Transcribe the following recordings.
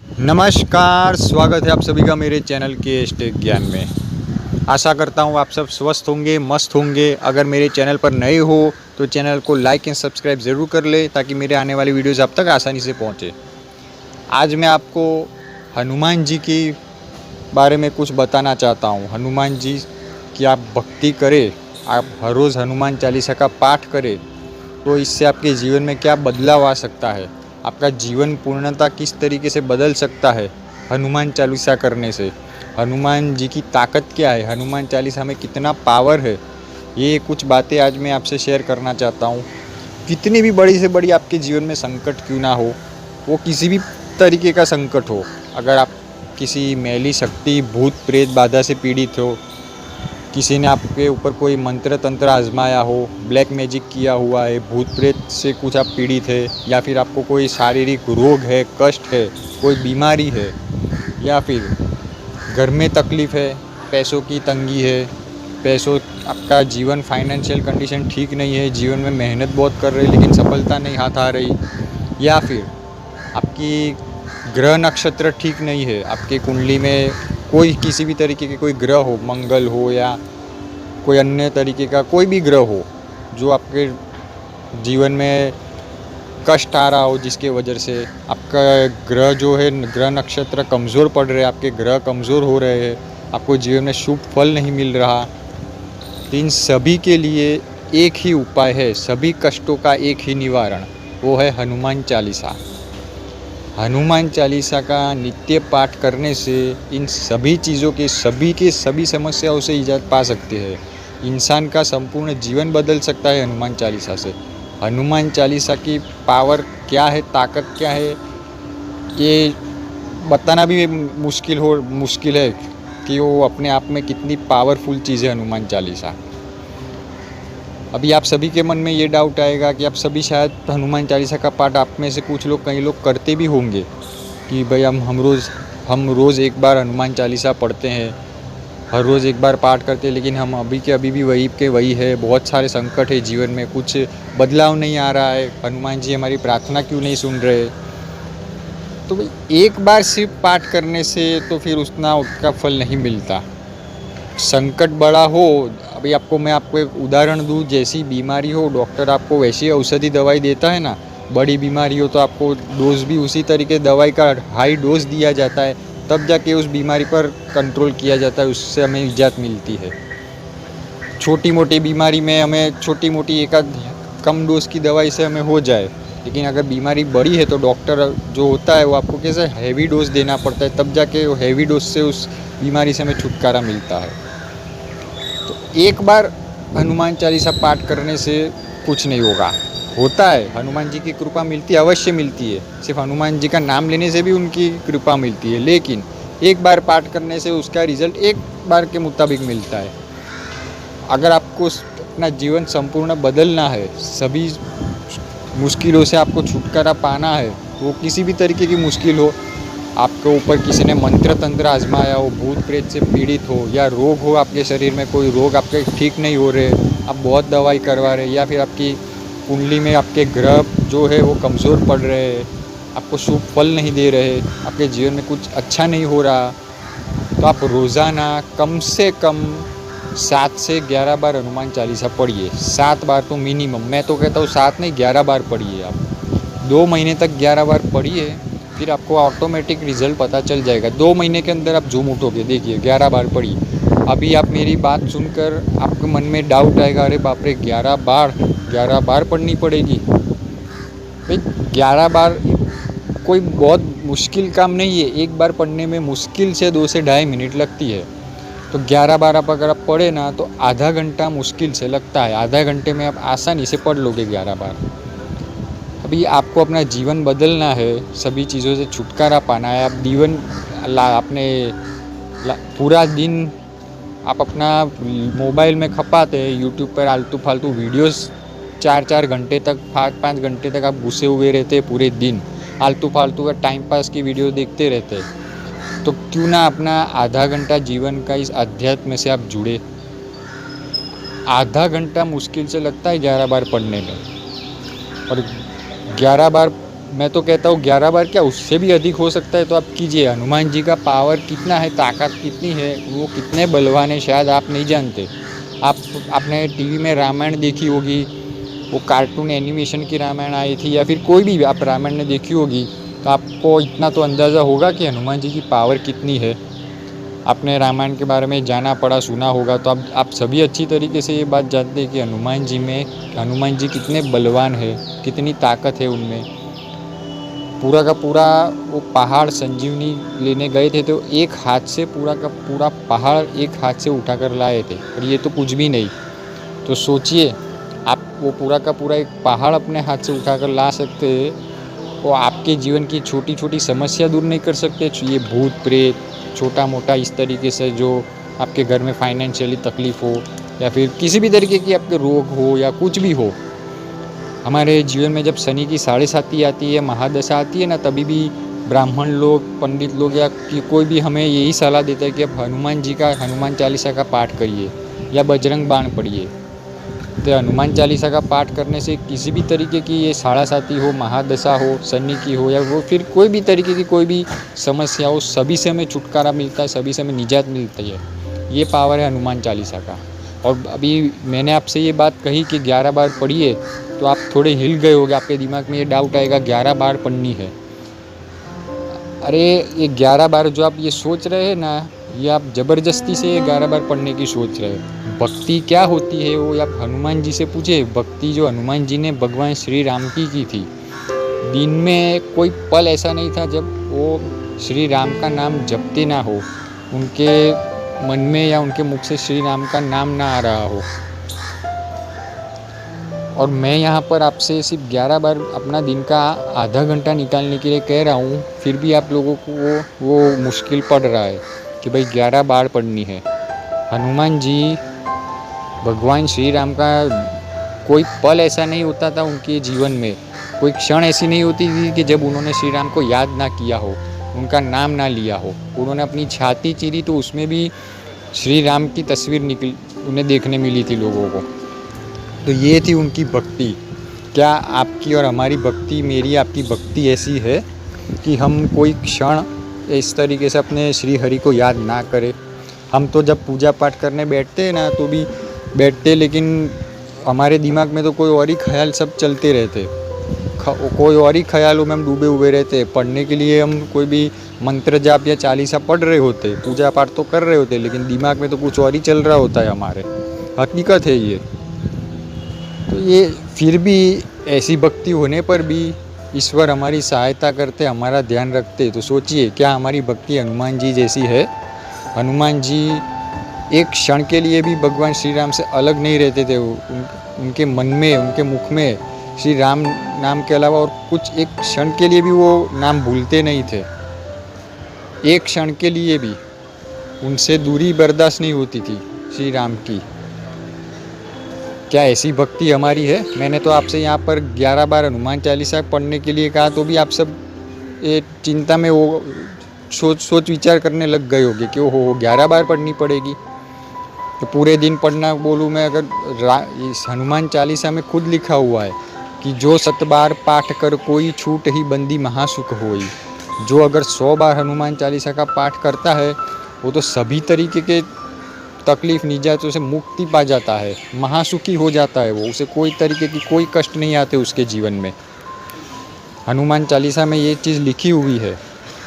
नमस्कार, स्वागत है आप सभी का मेरे चैनल के टेक ज्ञान में। आशा करता हूँ आप सब स्वस्थ होंगे, मस्त होंगे। अगर मेरे चैनल पर नए हो तो चैनल को लाइक एंड सब्सक्राइब ज़रूर कर ले ताकि मेरे आने वाली वीडियोज़ आप तक आसानी से पहुँचे। आज मैं आपको हनुमान जी के बारे में कुछ बताना चाहता हूँ। हनुमान जी की आप भक्ति करें, आप हर रोज़ हनुमान चालीसा का पाठ करें तो इससे आपके जीवन में क्या बदलाव आ सकता है, आपका जीवन पूर्णतः किस तरीके से बदल सकता है हनुमान चालीसा करने से। हनुमान जी की ताकत क्या है, हनुमान चालीसा में कितना पावर है, ये कुछ बातें आज मैं आपसे शेयर करना चाहता हूँ। कितनी भी बड़ी से बड़ी आपके जीवन में संकट क्यों ना हो, वो किसी भी तरीके का संकट हो, अगर आप किसी मैली शक्ति भूत प्रेत बाधा से पीड़ित हो, किसी ने आपके ऊपर कोई मंत्र तंत्र आजमाया हो, ब्लैक मैजिक किया हुआ है, भूत प्रेत से कुछ आप पीड़ित है, या फिर आपको कोई शारीरिक रोग है, कष्ट है, कोई बीमारी है, या फिर घर में तकलीफ़ है, पैसों की तंगी है, पैसों आपका जीवन फाइनेंशियल कंडीशन ठीक नहीं है, जीवन में मेहनत बहुत कर रहे लेकिन सफलता नहीं हाथ आ रही, या फिर आपकी ग्रह नक्षत्र ठीक नहीं है, आपकी कुंडली में कोई किसी भी तरीके के कोई ग्रह हो, मंगल हो या कोई अन्य तरीके का कोई भी ग्रह हो जो आपके जीवन में कष्ट आ रहा हो, जिसके वजह से आपका ग्रह जो है, ग्रह नक्षत्र कमज़ोर पड़ रहे हैं, आपके ग्रह कमज़ोर हो रहे हैं, आपको जीवन में शुभ फल नहीं मिल रहा, तो इन सभी के लिए एक ही उपाय है, सभी कष्टों का एक ही निवारण, वो है हनुमान चालीसा। हनुमान चालीसा का नित्य पाठ करने से इन सभी चीज़ों के सभी समस्याओं से इजाज़ पा सकते हैं। इंसान का संपूर्ण जीवन बदल सकता है हनुमान चालीसा से। हनुमान चालीसा की पावर क्या है, ताकत क्या है, ये बताना भी मुश्किल है कि वो अपने आप में कितनी पावरफुल चीज़ है हनुमान चालीसा। अभी आप सभी के मन में ये डाउट आएगा कि आप सभी शायद हनुमान चालीसा का पाठ आप में से कुछ लोग, कई लोग करते भी होंगे कि भाई हम रोज़ एक बार हनुमान चालीसा पढ़ते हैं, हर रोज़ एक बार पाठ करते हैं, लेकिन हम अभी के अभी भी वही के वही है, बहुत सारे संकट है जीवन में, कुछ बदलाव नहीं आ रहा है, हनुमान जी हमारी प्रार्थना क्यों नहीं सुन रहे। तो भाई एक बार सिर्फ पाठ करने से तो फिर उतना उसका फल नहीं मिलता। संकट बड़ा हो, अभी मैं आपको एक उदाहरण दूँ, जैसी बीमारी हो डॉक्टर आपको वैसी औषधि दवाई देता है ना, बड़ी बीमारी हो तो आपको डोज भी उसी तरीके दवाई का हाई डोज दिया जाता है, तब जाके उस बीमारी पर कंट्रोल किया जाता है, उससे हमें इजाज़त मिलती है। छोटी मोटी बीमारी में हमें छोटी मोटी एक आध कम डोज की दवाई से हमें हो जाए, लेकिन अगर बीमारी बड़ी है तो डॉक्टर जो होता है वो आपको कैसे हैवी डोज देना पड़ता है, तब जाके वो हैवी डोज से उस बीमारी से हमें छुटकारा मिलता है। तो एक बार हनुमान चालीसा पाठ करने से कुछ नहीं होता है, हनुमान जी की कृपा मिलती है, अवश्य मिलती है, सिर्फ हनुमान जी का नाम लेने से भी उनकी कृपा मिलती है, लेकिन एक बार पाठ करने से उसका रिजल्ट एक बार के मुताबिक मिलता है। अगर आपको अपना जीवन संपूर्ण बदलना है, सभी मुश्किलों से आपको छुटकारा पाना है, वो किसी भी तरीके की मुश्किल हो, आपके ऊपर किसी ने मंत्र तंत्र आजमाया हो, भूत प्रेत से पीड़ित हो, या रोग हो, आपके शरीर में कोई रोग आपके ठीक नहीं हो रहे, आप बहुत दवाई करवा रहे, या फिर आपकी कुंडली में आपके ग्रह जो है वो कमज़ोर पड़ रहे हैं, आपको शुभ फल नहीं दे रहे, आपके जीवन में कुछ अच्छा नहीं हो रहा, तो आप रोज़ाना कम से कम 7 से 11 बार हनुमान चालीसा पढ़िए। 7 बार तो मिनिमम, मैं तो कहता हूँ 7 नहीं 11 बार पढ़िए। आप 2 महीने तक 11 बार पढ़िए, फिर आपको ऑटोमेटिक रिजल्ट पता चल जाएगा। 2 महीने के अंदर आप झूम उठोगे, देखिए 11 बार पढ़िए। अभी आप मेरी बात सुनकर आपके मन में डाउट आएगा, अरे बाप रे 11 बार पढ़नी पड़ेगी। भाई 11 बार कोई बहुत मुश्किल काम नहीं है, एक बार पढ़ने में मुश्किल से 2 से ढाई मिनट लगती है, तो 11 बार अगर आप पढ़े ना तो आधा घंटा मुश्किल से लगता है, आधा घंटे में आप आसानी से पढ़ लोगे 11 बार। अभी आपको अपना जीवन बदलना है, सभी चीज़ों से छुटकारा पाना है, आप पूरा दिन आप अपना मोबाइल में खपाते हैं, यूट्यूब पर आलतू फालतू वीडियोस 4-4 घंटे तक 5-5 घंटे तक आप घुसे हुए रहते हैं, पूरे दिन आलतू फालतू का टाइम पास की वीडियो देखते रहते हैं, तो क्यों ना अपना आधा घंटा जीवन का इस अध्यात्म से आप जुड़े। आधा घंटा मुश्किल से लगता है 11 बार पढ़ने में, और 11 बार मैं तो कहता हूँ 11 बार, क्या उससे भी अधिक हो सकता है तो आप कीजिए। हनुमान जी का पावर कितना है, ताकत कितनी है, वो कितने बलवान है, शायद आप नहीं जानते। आपने टीवी में रामायण देखी होगी, वो कार्टून एनिमेशन की रामायण आई थी, या फिर कोई भी आप रामायण ने देखी होगी, तो आपको इतना तो अंदाज़ा होगा कि हनुमान जी की पावर कितनी है। आपने रामायण के बारे में जाना पढ़ा सुना होगा, तो आप सभी अच्छी तरीके से ये बात जानते हैं कि हनुमान जी कितने बलवान है, कितनी ताकत है उनमें। पूरा का पूरा वो पहाड़ संजीवनी लेने गए थे, तो एक हाथ से पूरा का पूरा पहाड़ एक हाथ से उठा कर लाए थे, और ये तो कुछ भी नहीं। तो सोचिए, आप वो पूरा का पूरा एक पहाड़ अपने हाथ से उठा कर ला सकते हैं, वो आपके जीवन की छोटी छोटी समस्या दूर नहीं कर सकते। ये भूत प्रेत छोटा मोटा इस तरीके से जो आपके घर में फाइनेंशियली तकलीफ़ हो, या फिर किसी भी तरीके की आपके रोग हो या कुछ भी हो, हमारे जीवन में जब शनि की 7.5 आती है, महादशा आती है ना, तभी भी ब्राह्मण लोग, पंडित लोग या कोई भी हमें यही सलाह देता है कि आप हनुमान चालीसा का पाठ करिए या बजरंग बाण पढ़िए। तो हनुमान चालीसा का पाठ करने से किसी भी तरीके की ये 7.5 हो, महादशा हो, शनि की हो, या वो फिर कोई भी तरीके की कोई भी समस्या हो, सभी से हमें छुटकारा मिलता है, सभी से हमें निजात मिलती है। ये पावर है हनुमान चालीसा का। और अभी मैंने आपसे ये बात कही कि 11 बार पढ़िए, तो आप थोड़े हिल गए होगे, आपके दिमाग में ये डाउट आएगा 11 बार पढ़नी है। अरे ये 11 बार जो आप ये सोच रहे हैं ना, ये आप ज़बरदस्ती से ये 11 बार पढ़ने की सोच रहे हो। भक्ति क्या होती है वो आप हनुमान जी से पूछे। भक्ति जो हनुमान जी ने भगवान श्री राम की थी, दिन में कोई पल ऐसा नहीं था जब वो श्री राम का नाम जपते ना हो, उनके मन में या उनके मुख से श्री राम का नाम ना आ रहा हो। और मैं यहाँ पर आपसे सिर्फ 11 बार अपना दिन का आधा घंटा निकालने के लिए कह रहा हूँ, फिर भी आप लोगों को वो मुश्किल पड़ रहा है कि भाई 11 बार पढ़नी है। हनुमान जी भगवान श्री राम का कोई पल ऐसा नहीं होता था उनके जीवन में, कोई क्षण ऐसी नहीं होती थी कि जब उन्होंने श्री राम को याद ना किया हो, उनका नाम ना लिया हो। उन्होंने अपनी छाती चीरी तो उसमें भी श्री राम की तस्वीर उन्हें देखने मिली थी लोगों को। तो ये थी उनकी भक्ति। क्या आपकी और हमारी भक्ति, मेरी आपकी भक्ति ऐसी है कि हम कोई क्षण इस तरीके से अपने श्री हरि को याद ना करें? हम तो जब पूजा पाठ करने बैठते हैं ना, तो भी बैठते, लेकिन हमारे दिमाग में तो कोई और ही ख्याल सब चलते रहते, कोई और ही ख्यालों में हम डूबे हुए रहते। पढ़ने के लिए हम कोई भी मंत्र जाप या चालीसा पढ़ रहे होते, पूजा पाठ तो कर रहे होते, लेकिन दिमाग में तो कुछ और ही चल रहा होता है हमारे। हकीकत है ये। तो ये फिर भी ऐसी भक्ति होने पर भी ईश्वर हमारी सहायता करते, हमारा ध्यान रखते। तो सोचिए, क्या हमारी भक्ति हनुमान जी जैसी है? हनुमान जी एक क्षण के लिए भी भगवान श्री राम से अलग नहीं रहते थे। उनके मन में, उनके मुख में श्री राम नाम के अलावा और कुछ एक क्षण के लिए भी वो नाम भूलते नहीं थे। एक क्षण के लिए भी उनसे दूरी बर्दाश्त नहीं होती थी श्री राम की। क्या ऐसी भक्ति हमारी है? मैंने तो आपसे यहाँ पर 11 बार हनुमान चालीसा पढ़ने के लिए कहा, तो भी आप सब ये चिंता में वो सोच विचार करने लग गए होंगे कि ओहो 11 बार पढ़नी पड़ेगी। तो पूरे दिन पढ़ना बोलूँ मैं, अगर इस हनुमान चालीसा में खुद लिखा हुआ है कि जो 7 बार पाठ कर कोई छूट ही बंदी महासुख होई। जो अगर 100 बार हनुमान चालीसा का पाठ करता है, वो तो सभी तरीके के तकलीफ़ निजातों से मुक्ति पा जाता है, महासुखी हो जाता है वो। उसे कोई तरीके की कोई कष्ट नहीं आते उसके जीवन में। हनुमान चालीसा में ये चीज़ लिखी हुई है,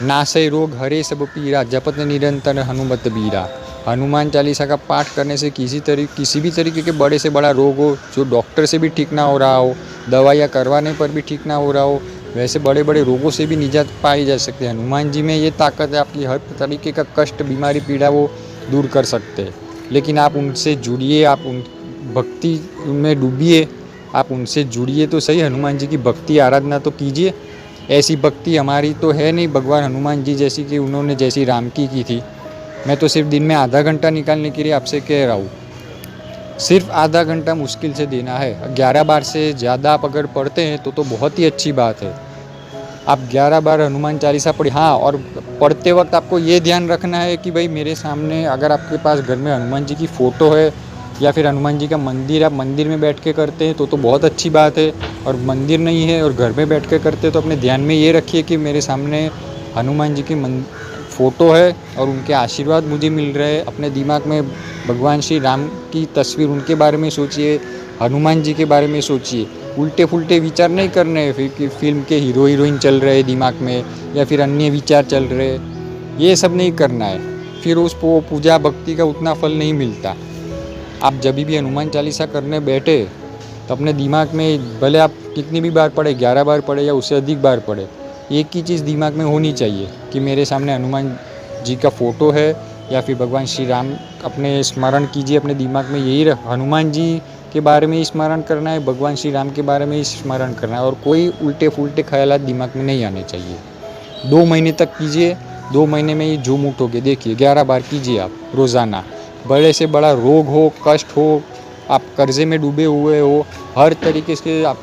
नासै रोग हरे सब पीरा जपत निरंतर हनुमत बीरा। हनुमान चालीसा का पाठ करने से किसी भी तरीके के बड़े से बड़ा रोग हो, जो डॉक्टर से भी ठीक ना हो रहा हो, दवाइयाँ करवाने पर भी ठीक ना हो रहा हो, वैसे बड़े बड़े रोगों से भी निजात पाई जा सकती है। हनुमान जी में ये ताकत है, आपकी हर तरीके का कष्ट, बीमारी, पीड़ा वो दूर कर सकते हैं। लेकिन आप उनसे जुड़िए, आप उन भक्ति में डूबिए, आप उनसे जुड़िए तो सही। हनुमान जी की भक्ति आराधना तो कीजिए। ऐसी भक्ति हमारी तो है नहीं भगवान हनुमान जी जैसी कि उन्होंने जैसी राम की थी। मैं तो सिर्फ दिन में आधा घंटा निकालने के लिए आपसे कह रहा हूँ। सिर्फ आधा घंटा मुश्किल से देना है। 11 बार से ज़्यादा आप अगर पढ़ते हैं तो बहुत ही अच्छी बात है। आप 11 बार हनुमान चालीसा पढ़िए। हाँ, और पढ़ते वक्त आपको ये ध्यान रखना है कि भाई मेरे सामने, अगर आपके पास घर में हनुमान जी की फ़ोटो है या फिर हनुमान जी का मंदिर आप मंदिर में बैठ के करते हैं तो बहुत अच्छी बात है। और मंदिर नहीं है और घर में बैठ के करते हैं तो अपने ध्यान में ये रखिए कि मेरे सामने हनुमान जी की फ़ोटो है और उनके आशीर्वाद मुझे मिल रहे हैं। अपने दिमाग में भगवान श्री राम की तस्वीर, उनके बारे में सोचिए, हनुमान जी के बारे में सोचिए। उल्टे फुल्टे विचार नहीं करने हैं फिर कि फिल्म के हीरो हीरोइन चल रहे दिमाग में या फिर अन्य विचार चल रहे, ये सब नहीं करना है। फिर उस पूजा भक्ति का उतना फल नहीं मिलता। आप जब भी हनुमान चालीसा करने बैठे तो अपने दिमाग में भले आप कितनी भी बार पढ़े, 11 बार पढ़े या उससे अधिक बार पढ़े, एक ही चीज़ दिमाग में होनी चाहिए कि मेरे सामने हनुमान जी का फ़ोटो है या फिर भगवान श्री राम। अपने स्मरण कीजिए अपने दिमाग में, यही हनुमान जी के बारे में ही स्मरण करना है, भगवान श्री राम के बारे में ही स्मरण करना है और कोई उल्टे फुल्टे ख्यालात दिमाग में नहीं आने चाहिए। 2 महीने तक कीजिए, 2 महीने में ही झूम उठोगे। देखिए 11 बार कीजिए आप रोज़ाना। बड़े से बड़ा रोग हो, कष्ट हो, आप कर्जे में डूबे हुए हो, हर तरीके से आप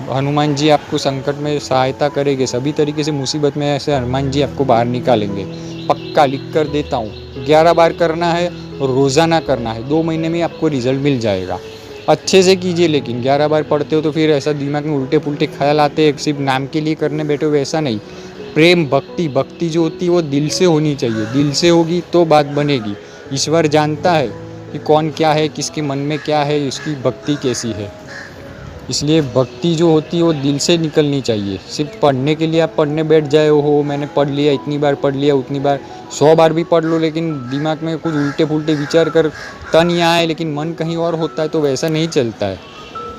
हनुमान जी आपको संकट में सहायता करेंगे। सभी तरीके से मुसीबत में ऐसे हनुमान जी आपको बाहर निकालेंगे। पक्का लिख कर देता हूँ। 11 बार करना है और रोज़ाना करना है। 2 महीने में आपको रिजल्ट मिल जाएगा। अच्छे से कीजिए, लेकिन 11 बार पढ़ते हो तो फिर ऐसा दिमाग में उल्टे पुल्टे ख्याल आते हैं, सिर्फ नाम के लिए करने बैठे हो, वैसा नहीं। प्रेम भक्ति जो होती है वो दिल से होनी चाहिए। दिल से होगी तो बात बनेगी। ईश्वर जानता है कि कौन क्या है, किसके मन में क्या है, उसकी भक्ति कैसी है। इसलिए भक्ति जो होती है वो दिल से निकलनी चाहिए। सिर्फ पढ़ने के लिए आप पढ़ने बैठ जाए हो, मैंने पढ़ लिया, इतनी बार पढ़ लिया, उतनी बार, 100 बार भी पढ़ लो, लेकिन दिमाग में कुछ उल्टे पुल्टे विचार कर तन यहाँ आए लेकिन मन कहीं और होता है तो वैसा नहीं चलता है।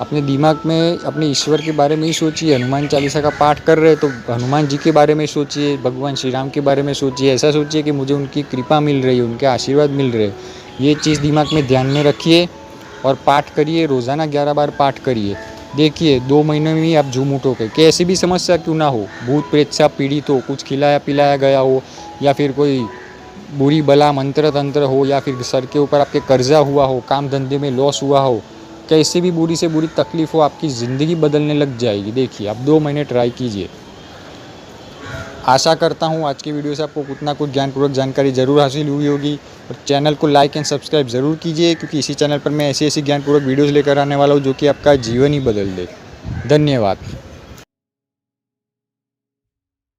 अपने दिमाग में अपने ईश्वर के बारे में ही सोचिए। हनुमान चालीसा का पाठ कर रहे तो हनुमान जी के बारे में सोचिए, भगवान श्री राम के बारे में सोचिए। ऐसा सोचिए कि मुझे उनकी कृपा मिल रही है, उनके आशीर्वाद मिल रहे। ये चीज़ दिमाग में ध्यान में रखिए और पाठ करिए। रोज़ाना 11 बार पाठ करिए। देखिए 2 महीने में ही आप झूम उठोगे। कैसी भी समस्या क्यों ना हो, भूत प्रेत से आप पीड़ित हो, कुछ खिलाया पिलाया गया हो या फिर कोई बुरी बला मंत्र तंत्र हो या फिर सर के ऊपर आपके कर्जा हुआ हो, काम धंधे में लॉस हुआ हो, कैसी भी बुरी से बुरी तकलीफ़ हो, आपकी ज़िंदगी बदलने लग जाएगी। देखिए आप 2 महीने ट्राई कीजिए। आशा करता हूँ आज की वीडियो से आपको कुछ ना कुछ ज्ञानपूर्वक जानकारी ज़रूर हासिल हुई होगी। और चैनल को लाइक एंड सब्सक्राइब ज़रूर कीजिए, क्योंकि इसी चैनल पर मैं ऐसी ज्ञानपूर्वक वीडियोज़ लेकर आने वाला हूँ जो कि आपका जीवन ही बदल दे। धन्यवाद।